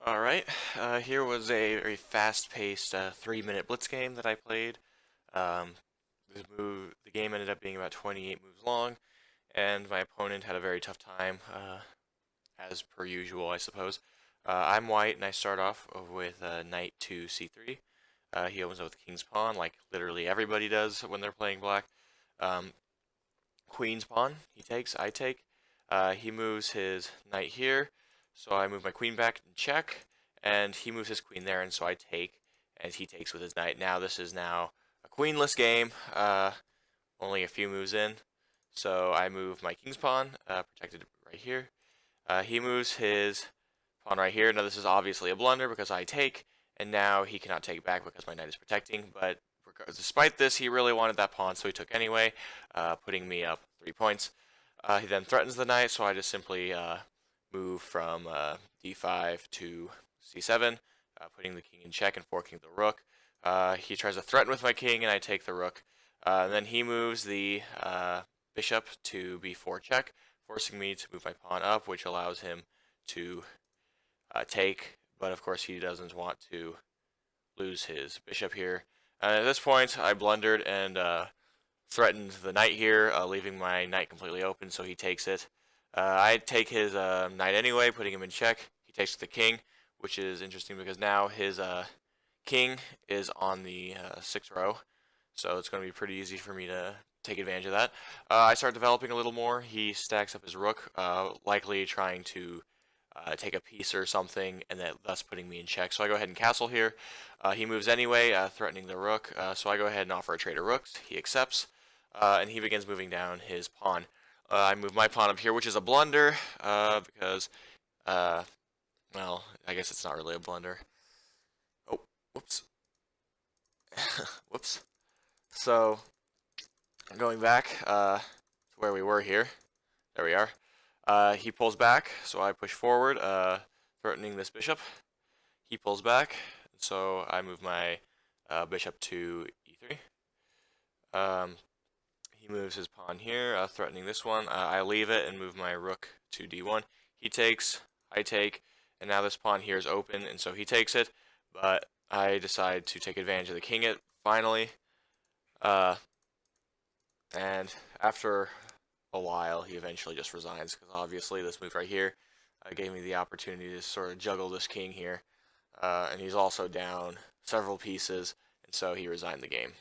Alright, here was a very fast-paced 3-minute blitz game that I played. Um, the game ended up being about 28 moves long, and my opponent had a very tough time, as per usual, I suppose. I'm white, and I start off with knight to c3. He opens up with king's pawn, like literally everybody does when they're playing black. Um, Queen's pawn, he takes, I take. He moves his knight here, so I move my queen back and check, and he moves his queen there, and so I take, and he takes with his knight. Now this is now a queenless game, only a few moves in, so I move my king's pawn, protected right here. He moves his pawn right here. Now this is obviously a blunder because I take, and now he cannot take back because my knight is protecting, but despite this, he really wanted that pawn, so he took anyway, putting me up 3 points. He then threatens the knight, so I just simply move from d5 to c7, putting the king in check and forking the rook. He tries to threaten with my king, and I take the rook. And then he moves the bishop to b4 check, forcing me to move my pawn up, which allows him to take, but of course he doesn't want to lose his bishop here. At this point, I blundered and threatened the knight here, leaving my knight completely open, so he takes it. I take his knight anyway, putting him in check. He takes the king, which is interesting because now his king is on the 6th row, so it's going to be pretty easy for me to take advantage of that. I start developing a little more. He stacks up his rook, likely trying to take a piece or something, and thus putting me in check. So I go ahead and castle here. He moves anyway, threatening the rook. So I go ahead and offer a trade of rooks. He accepts, and he begins moving down his pawn. I move my pawn up here, which is a blunder, because, well, I guess it's not really a blunder. Oh, whoops. Whoops. So, going back to where we were here. There we are. He pulls back, so I push forward, threatening this bishop. He pulls back, so I move my bishop to e3. He moves his pawn here, threatening this one. I leave it and move my rook to d1. He takes, I take, and now this pawn here is open, and so he takes it, but I decide to take advantage of the king finally. And after a while, he eventually just resigns, because obviously this move right here gave me the opportunity to sort of juggle this king here, and he's also down several pieces, and so he resigned the game.